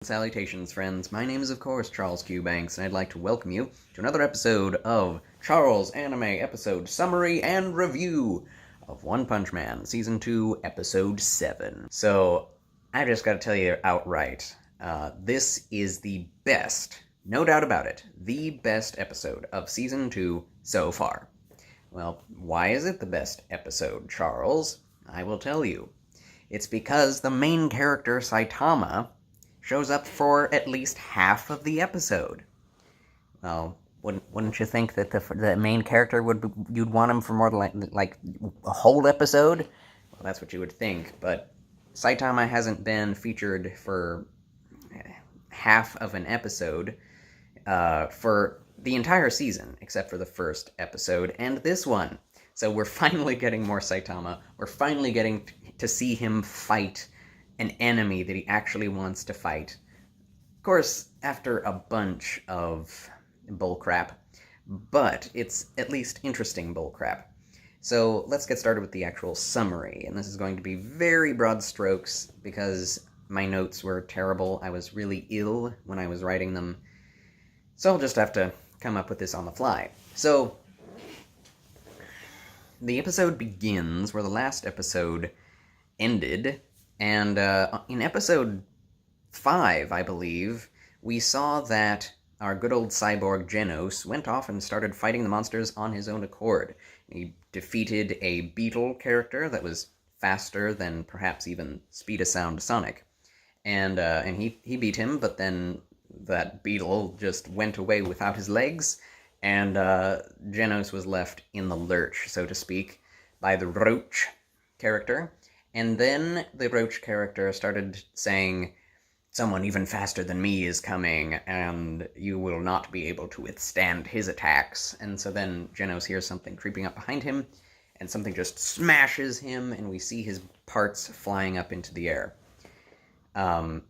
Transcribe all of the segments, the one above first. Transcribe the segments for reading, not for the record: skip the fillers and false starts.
Salutations, friends. My name is, of course, Charles Q. Banks, and I'd like to welcome you to another episode of Charles Anime Episode Summary and Review of One Punch Man, Season 2, Episode 7. So, I just gotta tell you outright, this is the best, no doubt about it, the best episode of Season 2 so far. Well, why is it the best episode, Charles? I will tell you. It's because the main character, Saitama, shows up for at least half of the episode. Well, wouldn't you think that the main character you'd want him for more than like a whole episode? Well, that's what you would think, but Saitama hasn't been featured for half of an episode for the entire season, except for the first episode and this one. So we're finally getting more Saitama. We're finally getting to see him fight an enemy that he actually wants to fight. Of course, after a bunch of bullcrap, but it's at least interesting bullcrap. So let's get started with the actual summary, and this is going to be very broad strokes because my notes were terrible. I was really ill when I was writing them, so I'll just have to come up with this on the fly. So, the episode begins where the last episode ended, and in episode 5, I believe, we saw that our good old cyborg Genos went off and started fighting the monsters on his own accord. He defeated a beetle character that was faster than perhaps even Speed of Sound Sonic. And he beat him, but then that beetle just went away without his legs, and Genos was left in the lurch, so to speak, by the Roach character. And then the Roach character started saying, "Someone even faster than me is coming, and you will not be able to withstand his attacks." And so then Genos hears something creeping up behind him, and something just smashes him, and we see his parts flying up into the air.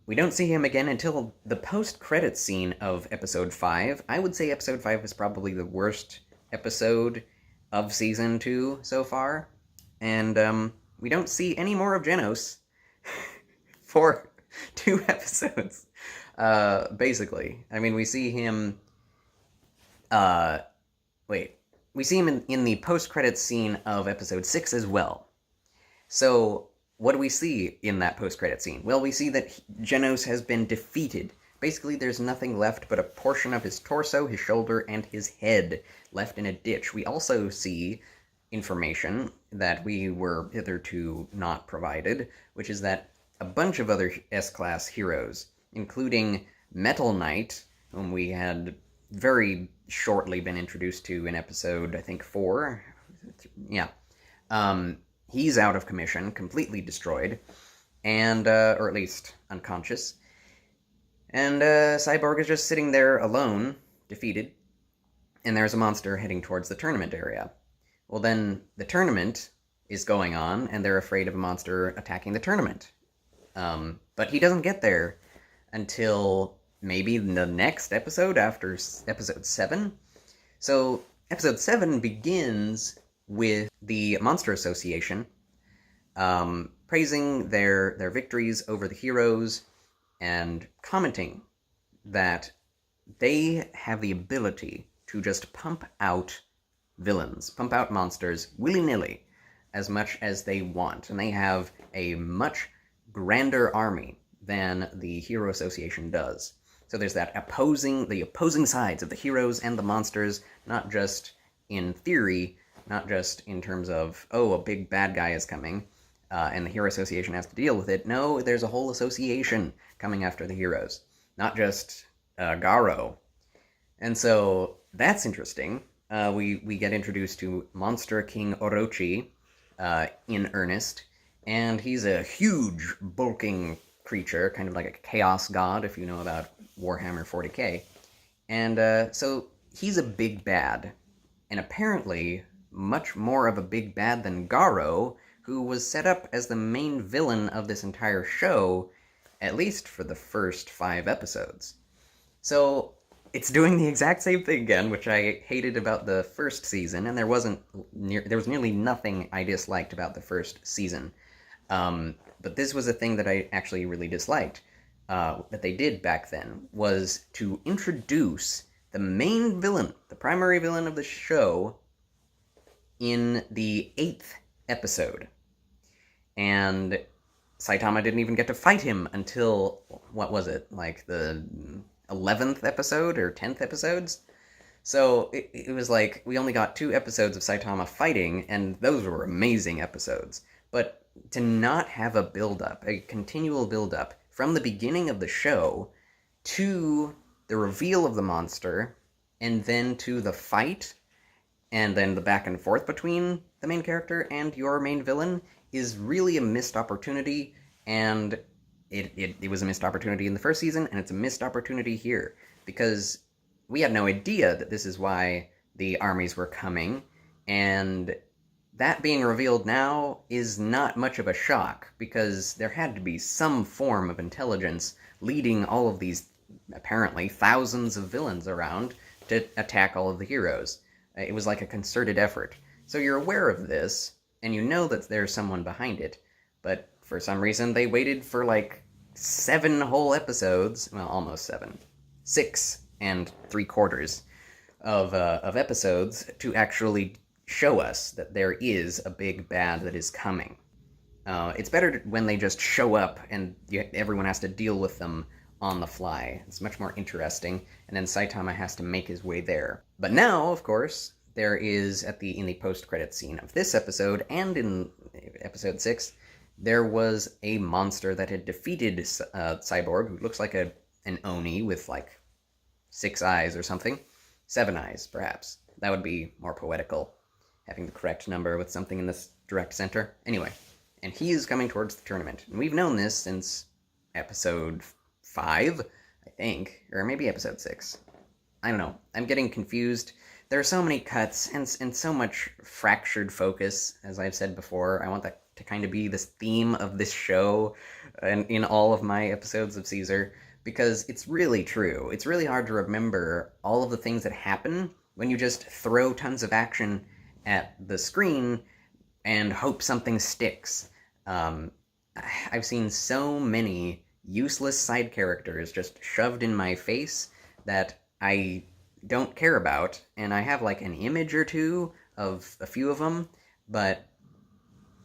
We don't see him again until the post-credits scene of Episode 5. I would say Episode 5 is probably the worst episode of Season 2 so far. And, we don't see any more of Genos for 2 episodes, basically. I mean, we see him, we see him in the post-credits scene of Episode 6 as well. So, what do we see in that post-credit scene? Well, we see that Genos has been defeated. Basically, there's nothing left but a portion of his torso, his shoulder, and his head left in a ditch. We also see information that we were hitherto not provided, which is that a bunch of other S-Class heroes, including Metal Knight, whom we had very shortly been introduced to in episode, I think, 4. Yeah. He's out of commission, completely destroyed, and, or at least unconscious. And, Cyborg is just sitting there alone, defeated, and there's a monster heading towards the tournament area. Well, then, the tournament is going on, and they're afraid of a monster attacking the tournament. But he doesn't get there until maybe the next episode, after episode 7. So, episode 7 begins with the Monster Association praising their victories over the heroes and commenting that they have the ability to just pump out villains, pump out monsters willy-nilly as much as they want. And they have a much grander army than the Hero Association does. So there's that the opposing sides of the heroes and the monsters, not just in theory, not just in terms of, oh, a big bad guy is coming, and the Hero Association has to deal with it. No, there's a whole association coming after the heroes, not just Garo. And so that's interesting. We get introduced to Monster King Orochi in earnest, and he's a huge, bulking creature, kind of like a chaos god, if you know about Warhammer 40k. And so he's a big bad, and apparently much more of a big bad than Garo, who was set up as the main villain of this entire show, at least for the first 5 episodes. So it's doing the exact same thing again, which I hated about the first season, and there was nearly nothing I disliked about the first season. But this was a thing that I actually really disliked. that they did back then was to introduce the main villain, the primary villain of the show, in the 8th episode. And Saitama didn't even get to fight him until, what was it, like the 11th episode or 10th episodes? So it was like we only got 2 episodes of Saitama fighting, and those were amazing episodes. But to not have a build-up, a continual build-up, from the beginning of the show to the reveal of the monster, and then to the fight, and then the back and forth between the main character and your main villain, is really a missed opportunity, and it was a missed opportunity in the first season, and it's a missed opportunity here, because we had no idea that this is why the armies were coming, and that being revealed now is not much of a shock, because there had to be some form of intelligence leading all of these, apparently, thousands of villains around to attack all of the heroes. It was like a concerted effort. So you're aware of this, and you know that there's someone behind it, but for some reason they waited for like 7 whole episodes, well, almost 7, 6 and 3/4 of episodes to actually show us that there is a big bad that is coming. It's better when they just show up and everyone has to deal with them on the fly. It's much more interesting, and then Saitama has to make his way there. But now, of course, there is, in the post-credit scene of this episode, and in episode 6, there was a monster that had defeated Cyborg, who looks like an Oni with, like, 6 eyes or something. 7 eyes, perhaps. That would be more poetical, having the correct number with something in this direct center. Anyway, and he is coming towards the tournament. And we've known this since episode 5, I think, or maybe episode 6. I don't know. I'm getting confused. There are so many cuts and so much fractured focus, as I've said before. I want that to kind of be this theme of this show and in all of my episodes of Caesar, because it's really true. It's really hard to remember all of the things that happen when you just throw tons of action at the screen and hope something sticks. I've seen so many useless side characters just shoved in my face that I don't care about, and I have like an image or two of a few of them, but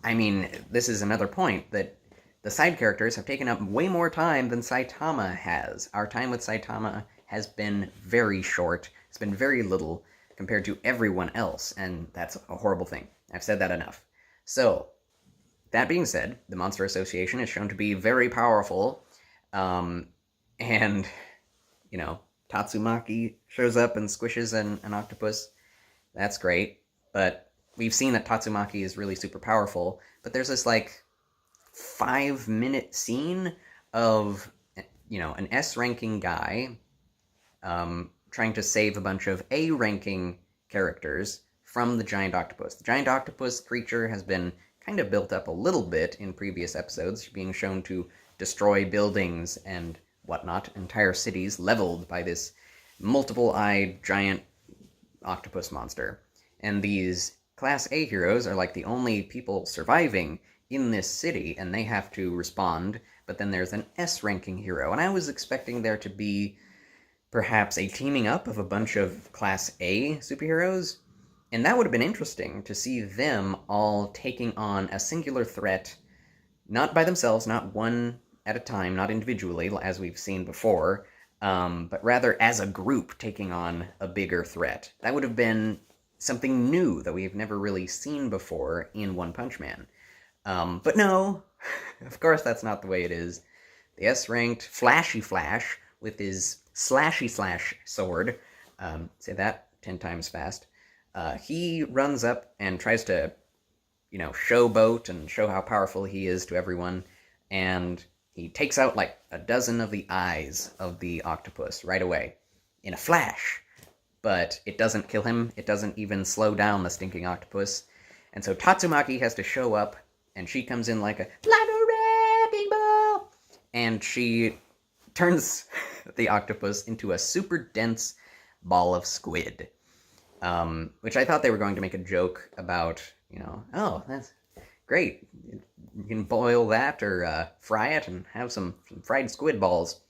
I mean, this is another point, that the side characters have taken up way more time than Saitama has. Our time with Saitama has been very short. It's been very little compared to everyone else, and that's a horrible thing. I've said that enough. So, that being said, the Monster Association is shown to be very powerful, and, you know, Tatsumaki shows up and squishes an octopus. That's great, but we've seen that Tatsumaki is really super powerful, but there's this, like, 5-minute scene of, you know, an S-ranking guy trying to save a bunch of A-ranking characters from the giant octopus. The giant octopus creature has been kind of built up a little bit in previous episodes, being shown to destroy buildings and whatnot, entire cities leveled by this multiple-eyed giant octopus monster. And these Class A heroes are like the only people surviving in this city, and they have to respond, but then there's an S-ranking hero, and I was expecting there to be perhaps a teaming up of a bunch of Class A superheroes, and that would have been interesting to see them all taking on a singular threat, not by themselves, not one at a time, not individually, as we've seen before, but rather as a group taking on a bigger threat. That would have been something new that we've never really seen before in One Punch Man. But no, of course that's not the way it is. The S-ranked Flashy Flash, with his slashy slash sword, say that 10 times fast, he runs up and tries to, you know, showboat and show how powerful he is to everyone, and he takes out like a dozen of the eyes of the octopus right away, in a flash. But it doesn't kill him, it doesn't even slow down the stinking octopus, and so Tatsumaki has to show up, and she comes in like a wrecking ball, and she turns the octopus into a super dense ball of squid. Which I thought they were going to make a joke about, you know, oh, that's great. You can boil that or fry it and have some fried squid balls.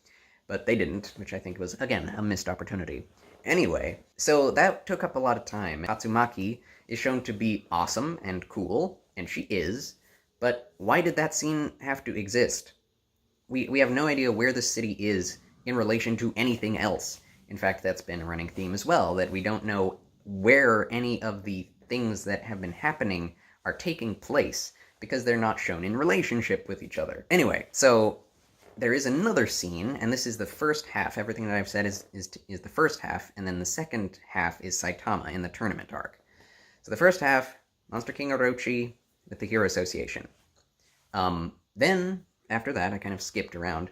But they didn't, which I think was, again, a missed opportunity. Anyway, so that took up a lot of time. Tatsumaki is shown to be awesome and cool, and she is, but why did that scene have to exist? We have no idea where the city is in relation to anything else. In fact, that's been a running theme as well, that we don't know where any of the things that have been happening are taking place, because they're not shown in relationship with each other. Anyway, so there is another scene, and this is the first half. Everything that I've said is the first half, and then the second half is Saitama in the tournament arc. So the first half, Monster King Orochi with the Hero Association. Then, after that, I kind of skipped around.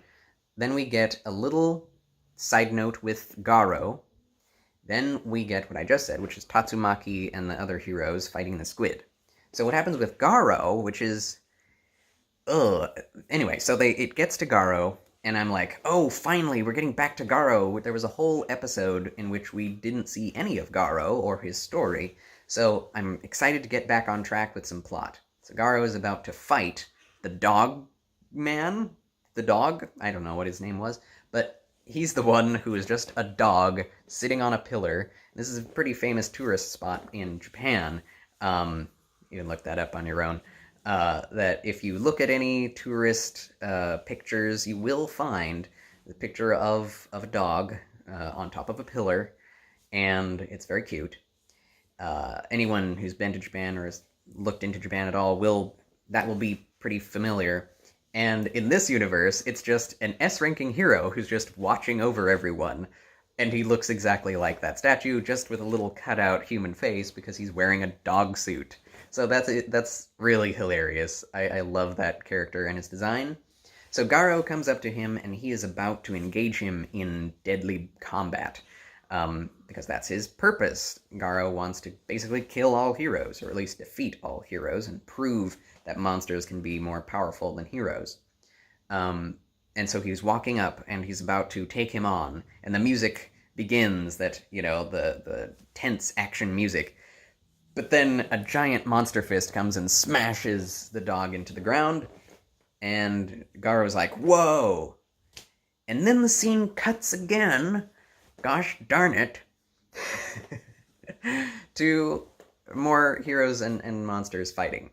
Then we get a little side note with Garo. Then we get what I just said, which is Tatsumaki and the other heroes fighting the squid. So what happens with Garo, which is... Anyway, so it gets to Garo, and I'm like, oh, finally, we're getting back to Garo. There was a whole episode in which we didn't see any of Garo or his story, so I'm excited to get back on track with some plot. So Garo is about to fight the dog man? The dog? I don't know what his name was, but he's the one who is just a dog sitting on a pillar. This is a pretty famous tourist spot in Japan. You can look that up on your own. That if you look at any tourist pictures, you will find the picture of a dog on top of a pillar, and it's very cute. Anyone who's been to Japan or has looked into Japan at all will be pretty familiar. And in this universe, it's just an S-ranking hero who's just watching over everyone, and he looks exactly like that statue, just with a little cutout human face because he's wearing a dog suit. So that's really hilarious. I love that character and his design. So Garo comes up to him, and he is about to engage him in deadly combat, because that's his purpose. Garo wants to basically kill all heroes, or at least defeat all heroes, and prove that monsters can be more powerful than heroes. And so he's walking up, and he's about to take him on, and the music begins, the tense action music. But then a giant monster fist comes and smashes the dog into the ground, and Garo's like, whoa! And then the scene cuts again, gosh darn it, to more heroes and monsters fighting.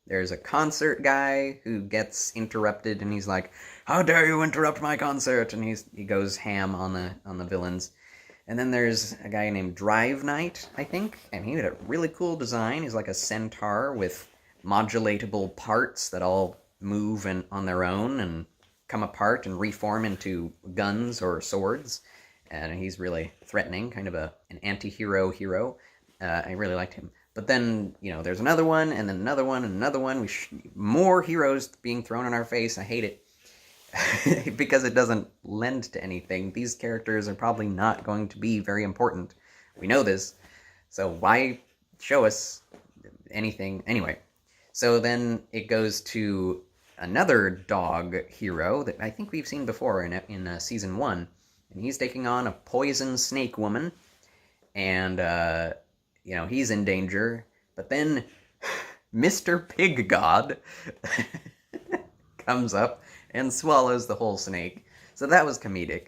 There's a concert guy who gets interrupted, and he's like, how dare you interrupt my concert? And he goes ham on the villains. And then there's a guy named Drive Knight, I think, and he had a really cool design. He's like a centaur with modulatable parts that all move on their own and come apart and reform into guns or swords. And he's really threatening, kind of an anti-hero hero. I really liked him. But then, there's another one, and then another one, and another one. More heroes being thrown in our face. I hate it. Because it doesn't lend to anything. These characters are probably not going to be very important. We know this. So why show us anything? Anyway, so then it goes to another dog hero that I think we've seen before in Season 1. And he's taking on a poison snake woman. And, he's in danger. But then Mr. Pig God comes up and swallows the whole snake. So that was comedic.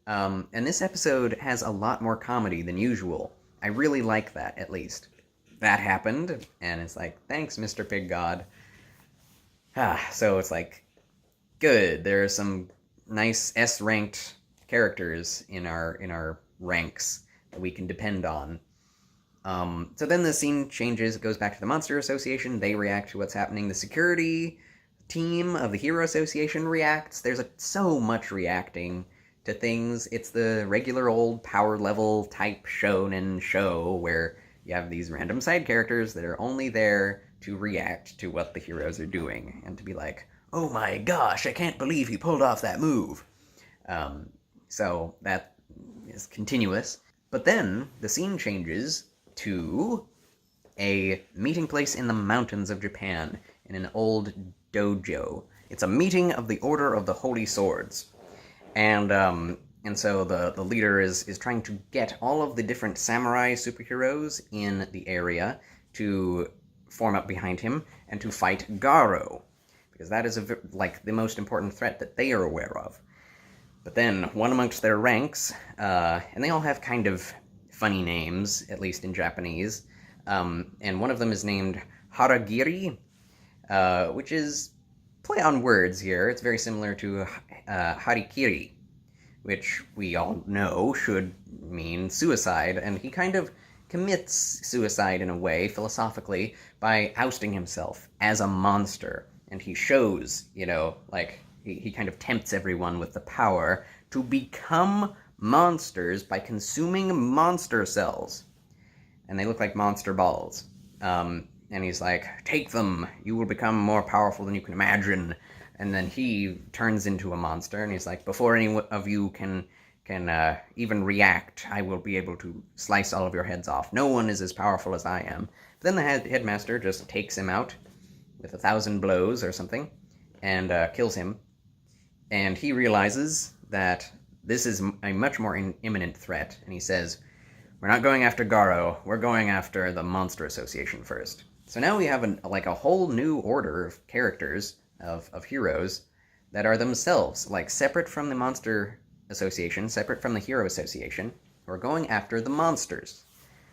And this episode has a lot more comedy than usual. I really like that, at least. That happened, and it's like, thanks, Mr. Pig God. So it's like, good. There are some nice S-ranked characters in our ranks that we can depend on. So then the scene changes. It goes back to the Monster Association. They react to what's happening. The security team of the Hero Association reacts. There's so much reacting to things. It's the regular old power level type shonen show where you have these random side characters that are only there to react to what the heroes are doing and to be like, oh my gosh, I can't believe he pulled off that move. So that is continuous. But then the scene changes to a meeting place in the mountains of Japan in an old dojo. It's a meeting of the Order of the Holy Swords. And so the leader is trying to get all of the different samurai superheroes in the area to form up behind him and to fight Garo. because that is like the most important threat that they are aware of. But then one amongst their ranks, and they all have kind of funny names, at least in Japanese, and one of them is named Haragiri, which is play on words here. It's very similar to Harikiri, which we all know should mean suicide, and he kind of commits suicide in a way, philosophically, by ousting himself as a monster. And he shows, like, he kind of tempts everyone with the power to become monsters by consuming monster cells. And they look like monster balls. And he's like, take them, you will become more powerful than you can imagine. And then he turns into a monster, and he's like, before any of you can even react, I will be able to slice all of your heads off. No one is as powerful as I am. But then the headmaster just takes him out with 1,000 blows or something, and kills him. And he realizes that this is a much more imminent threat, and he says, we're not going after Garo, we're going after the Monster Association first. So now we have a whole new order of characters, of heroes, that are themselves, like, separate from the Monster Association, separate from the Hero Association, who are going after the monsters.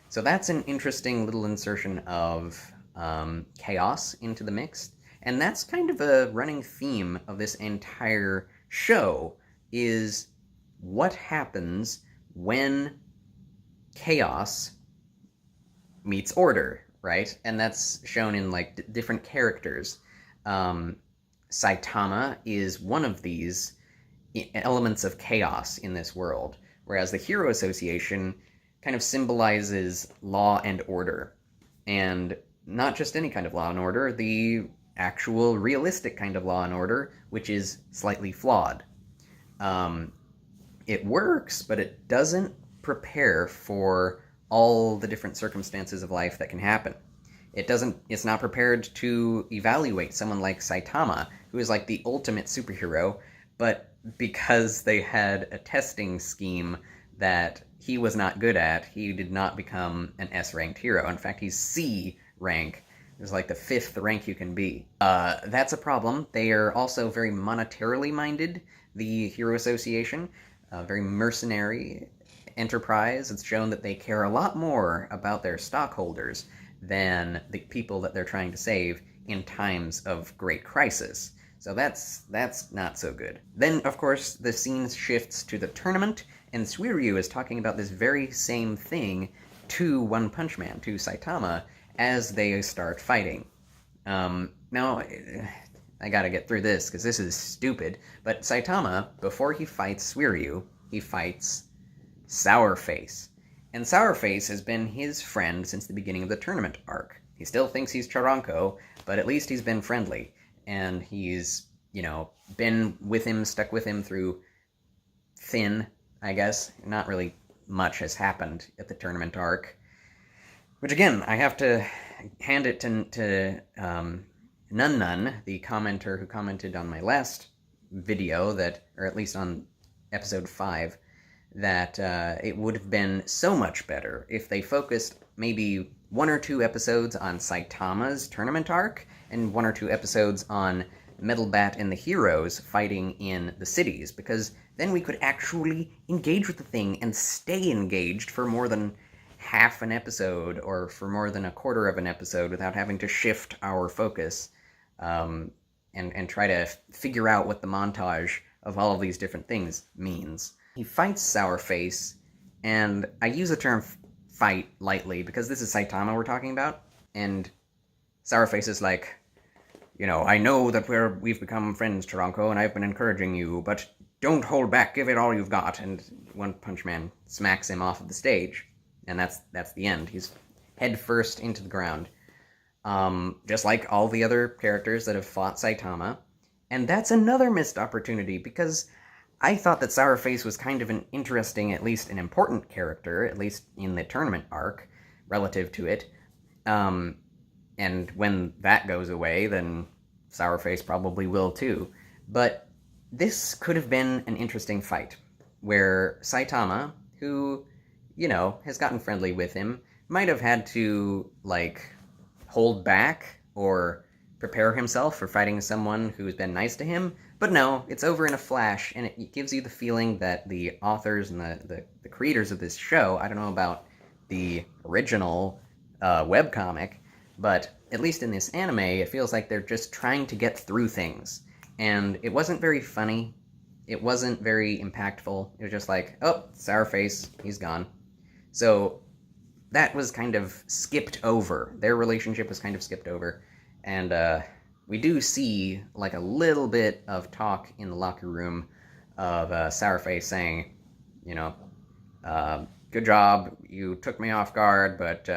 So that's an interesting little insertion of chaos into the mix, and that's kind of a running theme of this entire show, is what happens when chaos meets order, right? And that's shown in, like, different characters. Saitama is one of these elements of chaos in this world, whereas the Hero Association kind of symbolizes law and order. And not just any kind of law and order, the actual realistic kind of law and order, which is slightly flawed. It works, but it doesn't prepare for all the different circumstances of life that can happen. It's not prepared to evaluate someone like Saitama, who is like the ultimate superhero, but because they had a testing scheme that he was not good at, he did not become an S-ranked hero. In fact, he's C rank. It's like the 5th rank you can be. That's a problem. They are also very monetarily minded, the Hero Association. Very mercenary enterprise. It's shown that they care a lot more about their stockholders than the people that they're trying to save in times of great crisis. So that's not so good. Then, of course, the scene shifts to the tournament, and Suiryu is talking about this very same thing to One Punch Man, to Saitama, as they start fighting. Now, I gotta get through this, because this is stupid, but Saitama, before he fights Suiryu, he fights Sourface. And Sourface has been his friend since the beginning of the tournament arc. He still thinks he's Charanko, but at least he's been friendly. And he's, been with him, stuck with him through thin, I guess. Not really much has happened at the tournament arc. Which, again, I have to hand it to Nun, the commenter who commented on my last video, or at least on episode 5, that it would have been so much better if they focused maybe 1 or 2 episodes on Saitama's tournament arc, and 1 or 2 episodes on Metal Bat and the heroes fighting in the cities, because then we could actually engage with the thing and stay engaged for more than half an episode, or for more than a quarter of an episode, without having to shift our focus and try to figure out what the montage of all of these different things means. He fights Sourface, and I use the term fight lightly because this is Saitama we're talking about, and Sourface is like, I know that we've become friends, Charanko, and I've been encouraging you, but don't hold back, give it all you've got. And One Punch Man smacks him off of the stage, and that's the end. He's head first into the ground, just like all the other characters that have fought Saitama. And that's another missed opportunity, because I thought that Sourface was kind of an interesting, at least an important character, at least in the tournament arc, relative to it. And when that goes away, then Sourface probably will too. But this could have been an interesting fight, where Saitama, who, has gotten friendly with him, might have had to, hold back, or prepare himself for fighting someone who's been nice to him, but no, it's over in a flash, and it gives you the feeling that the authors and the creators of this show, I don't know about the original webcomic, but at least in this anime, it feels like they're just trying to get through things. And it wasn't very funny. It wasn't very impactful. It was just like, oh, sour face, he's gone. So that was kind of skipped over. Their relationship was kind of skipped over. And we do see like a little bit of talk in the locker room of Sourface saying, you know, good job, you took me off guard, but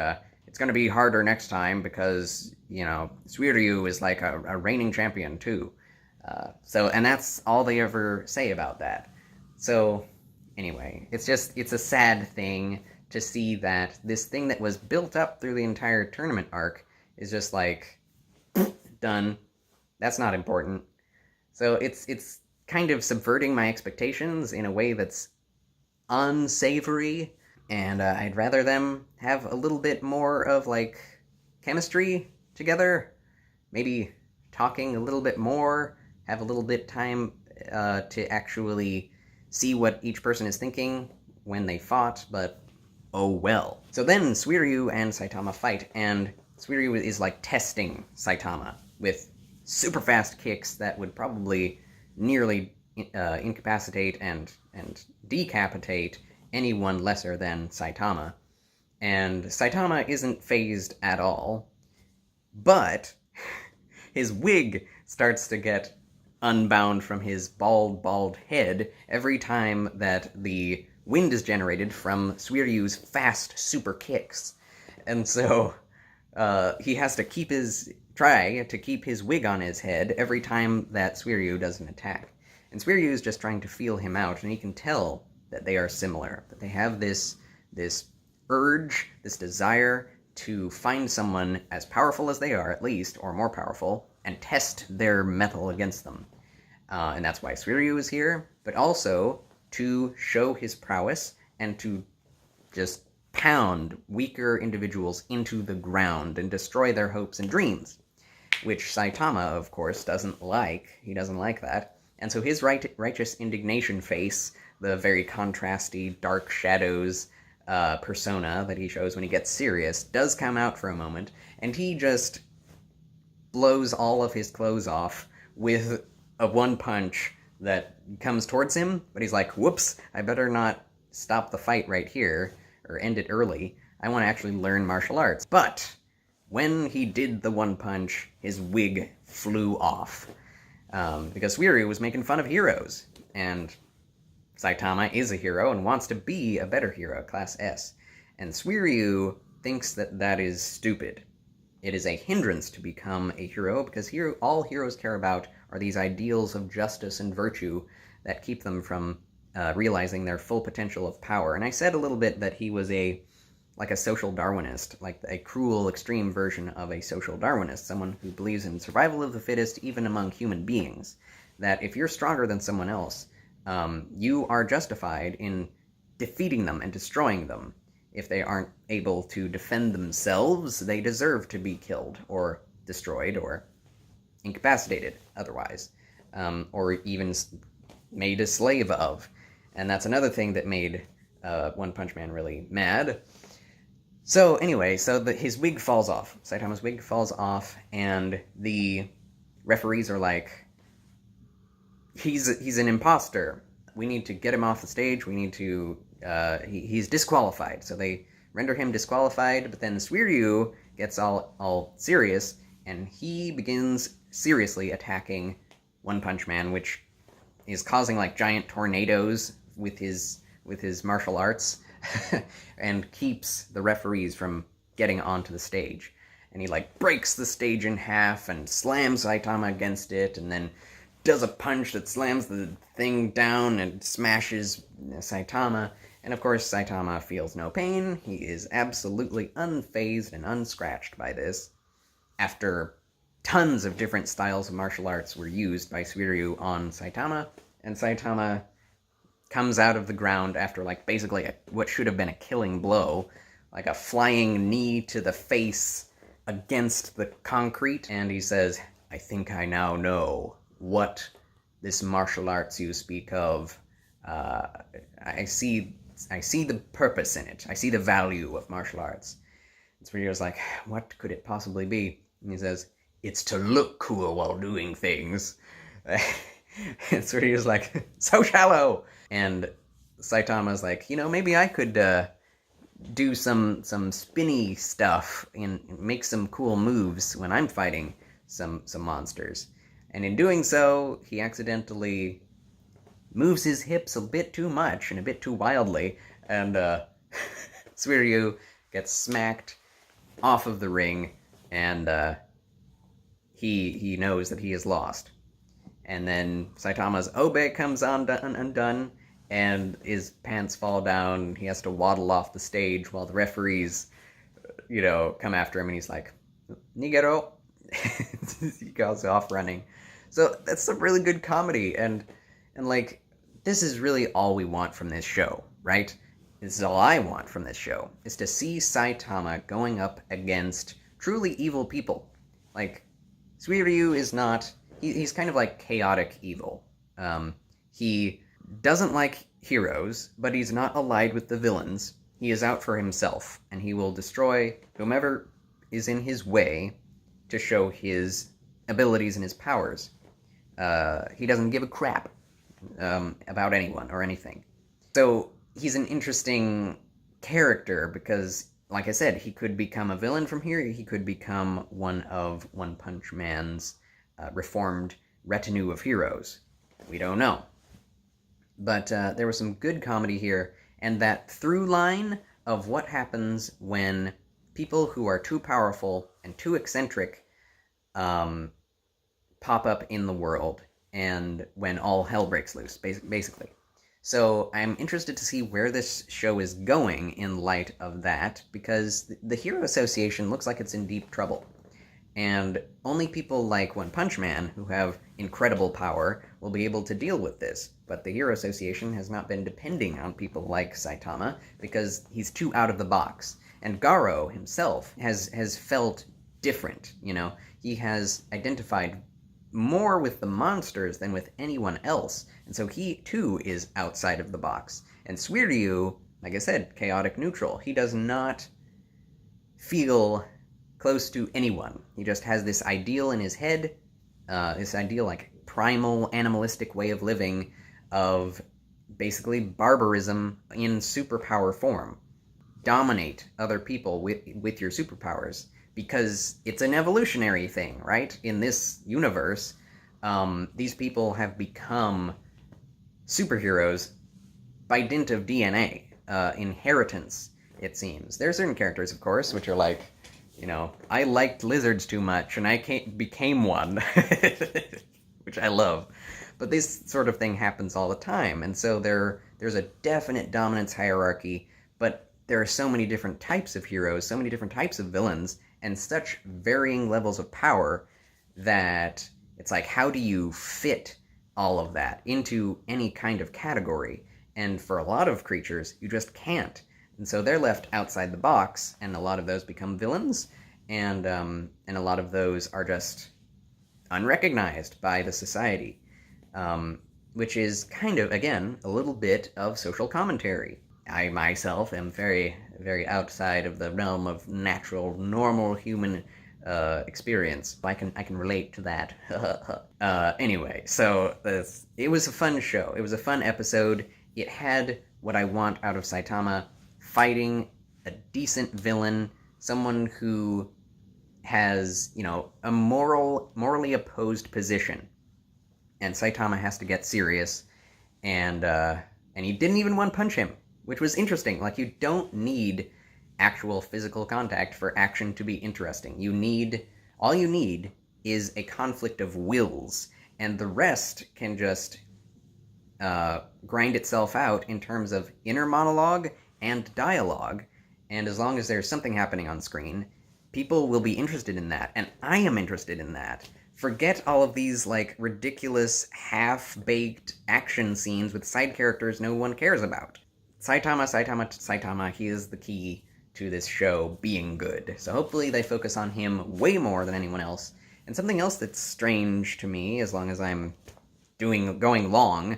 it's going to be harder next time because, you know, Suiryu is like a reigning champion too. And that's all they ever say about that. So, anyway, it's a sad thing to see that this thing that was built up through the entire tournament arc is just like, done. That's not important. So it's kind of subverting my expectations in a way that's unsavory, and I'd rather them have a little bit more of, like, chemistry together, maybe talking a little bit more, have a little bit time to actually see what each person is thinking when they fought, but oh well. So then Suiryu and Saitama fight, and Suiryu is, like, testing Saitama with super fast kicks that would probably nearly incapacitate and decapitate anyone lesser than Saitama. And Saitama isn't phased at all, but his wig starts to get unbound from his bald head every time that the wind is generated from Suiryu's fast super kicks. And so he has to try to keep his wig on his head every time that Suiryu does an attack. And Suiryu is just trying to feel him out, and he can tell that they are similar, that they have this urge, this desire to find someone as powerful as they are, at least, or more powerful, and test their mettle against them. And that's why Suiryu is here, but also to show his prowess and to just pound weaker individuals into the ground and destroy their hopes and dreams, which Saitama, of course, doesn't like. He doesn't like that. And so his righteous indignation face, the very contrasty dark shadows persona that he shows when he gets serious, does come out for a moment, and he just blows all of his clothes off with a one punch that comes towards him, but he's like, whoops, I better not stop the fight right here, or end it early. I want to actually learn martial arts. But when he did the one punch, his wig flew off. Because Suiryu was making fun of heroes, and Saitama is a hero and wants to be a better hero, Class S. And Suiryu thinks that that is stupid. It is a hindrance to become a hero, because all heroes care about are these ideals of justice and virtue that keep them from realizing their full potential of power. And I said a little bit that he was like a social Darwinist, like a cruel, extreme version of a social Darwinist, someone who believes in survival of the fittest even among human beings, that if you're stronger than someone else, you are justified in defeating them and destroying them. If they aren't able to defend themselves, they deserve to be killed, or destroyed, or incapacitated otherwise, or even made a slave of. And that's another thing that made One Punch Man really mad. So anyway, his wig falls off. Saitama's wig falls off, and the referees are like, he's an imposter. We need to get him off the stage. We need to, he's disqualified. So they render him disqualified, but then Suiryu gets all serious, and he begins seriously attacking One Punch Man, which is causing like giant tornadoes with his martial arts, and keeps the referees from getting onto the stage. And he like breaks the stage in half and slams Saitama against it, and then does a punch that slams the thing down and smashes Saitama. And of course, Saitama feels no pain. He is absolutely unfazed and unscratched by this. After tons of different styles of martial arts were used by Suiryu on Saitama, and Saitama comes out of the ground after, like, basically what should have been a killing blow, like a flying knee to the face against the concrete, and he says, I think I now know what this martial arts you speak of. Uh, I see the purpose in it. I see the value of martial arts. And Suiryo's like, what could it possibly be? And he says, it's to look cool while doing things. And Suiryo's like, so shallow. And Saitama's like, maybe I could do some spinny stuff and make some cool moves when I'm fighting some monsters. And in doing so, he accidentally moves his hips a bit too much and a bit too wildly, and Suiryu gets smacked off of the ring, and he knows that he is lost. And then Saitama's obe comes undone, and his pants fall down. He has to waddle off the stage while the referees, come after him, and he's like, Nigero. He goes off running. So that's some really good comedy, and like, this is really all we want from this show, right? This is all I want from this show, is to see Saitama going up against truly evil people. Like, Suiryu is not... He's kind of like chaotic evil. He doesn't like heroes, but he's not allied with the villains. He is out for himself, and he will destroy whomever is in his way to show his abilities and his powers. He doesn't give a crap about anyone or anything. So he's an interesting character because, like I said, he could become a villain from here. He could become one of One Punch Man's reformed retinue of heroes. We don't know. But there was some good comedy here, and that through line of what happens when people who are too powerful and too eccentric pop up in the world, and when all hell breaks loose, basically. So I'm interested to see where this show is going in light of that, because the Hero Association looks like it's in deep trouble. And only people like One Punch Man, who have incredible power, will be able to deal with this. But the Hero Association has not been depending on people like Saitama, because he's too out of the box. And Garo himself has felt different, He has identified more with the monsters than with anyone else, and so he, too, is outside of the box. And Suiryu, like I said, chaotic neutral. He does not feel close to anyone. He just has this ideal in his head, this ideal, like, primal, animalistic way of living, of basically barbarism in superpower form. Dominate other people with your superpowers, because it's an evolutionary thing, right? In this universe, these people have become superheroes by dint of DNA, inheritance, it seems. There are certain characters, of course, which are like, I liked lizards too much, and I became one, which I love. But this sort of thing happens all the time, and so there's a definite dominance hierarchy, but there are so many different types of heroes, so many different types of villains, and such varying levels of power that it's like, how do you fit all of that into any kind of category? And for a lot of creatures, you just can't. And so they're left outside the box, and a lot of those become villains, and a lot of those are just unrecognized by the society, which is kind of, again, a little bit of social commentary. I myself am very, very outside of the realm of natural, normal human experience. I can relate to that. Anyway, so it was a fun show. It was a fun episode. It had what I want out of Saitama: fighting a decent villain, someone who has, a morally opposed position. And Saitama has to get serious, and he didn't even one-punch him, which was interesting. Like, you don't need actual physical contact for action to be interesting. All you need is a conflict of wills, and the rest can just grind itself out in terms of inner monologue and dialogue, and as long as there's something happening on screen, people will be interested in that, and I am interested in that. Forget all of these, like, ridiculous, half-baked action scenes with side characters no one cares about. Saitama, he is the key to this show being good. So hopefully they focus on him way more than anyone else, And something else that's strange to me, as long as I'm going long,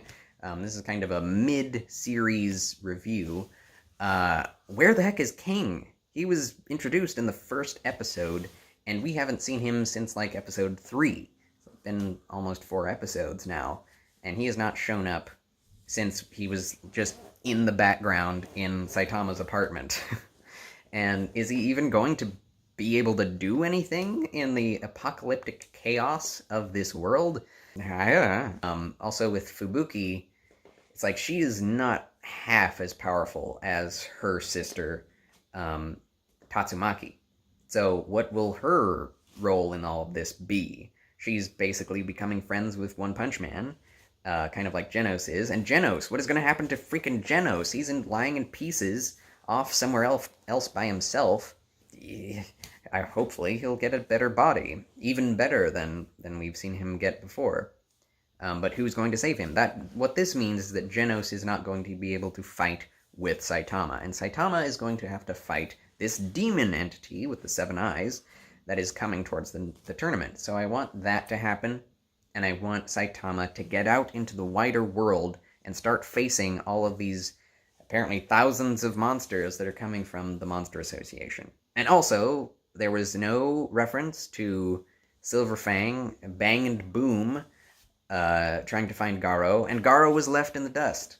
this is kind of a mid-series review. Where the heck is King? He was introduced in the first episode, and we haven't seen him since, like, episode 3. It's been almost 4 episodes now, and he has not shown up since he was just in the background in Saitama's apartment. And is he even going to be able to do anything in the apocalyptic chaos of this world? Also with Fubuki, it's like she is not half as powerful as her sister, Tatsumaki. So what will her role in all of this be? She's basically becoming friends with One Punch Man, kind of like Genos is. And Genos, what is going to happen to freaking Genos? He's lying in pieces off somewhere else by himself. Hopefully he'll get a better body, even better than we've seen him get before. But who's going to save him? What this means is that Genos is not going to be able to fight with Saitama, and Saitama is going to have to fight this demon entity with the 7 eyes that is coming towards the tournament. So I want that to happen, and I want Saitama to get out into the wider world and start facing all of these apparently thousands of monsters that are coming from the Monster Association. And also, there was no reference to Silver Fang, Bang and Boom, trying to find Garo, and Garo was left in the dust.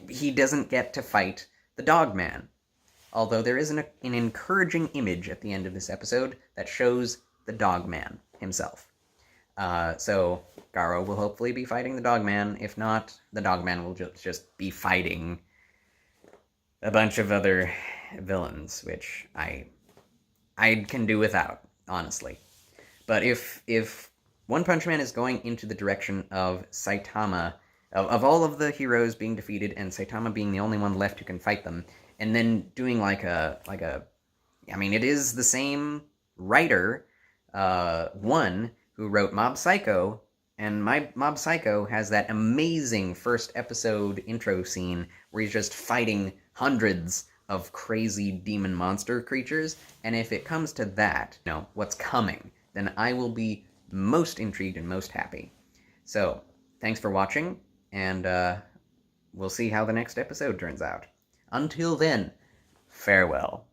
He doesn't get to fight the Dogman. Although there is an encouraging image at the end of this episode that shows the Dogman himself. So Garo will hopefully be fighting the Dogman. If not, the Dogman will just be fighting a bunch of other villains, which I can do without, honestly. But if One Punch Man is going into the direction of Saitama, of all of the heroes being defeated and Saitama being the only one left who can fight them, and then doing I mean, it is the same writer, one who wrote Mob Psycho, and Mob Psycho has that amazing first episode intro scene where he's just fighting hundreds of crazy demon monster creatures, and if it comes to that, what's coming, then I will be most intrigued and most happy. So, thanks for watching, and we'll see how the next episode turns out. Until then, farewell.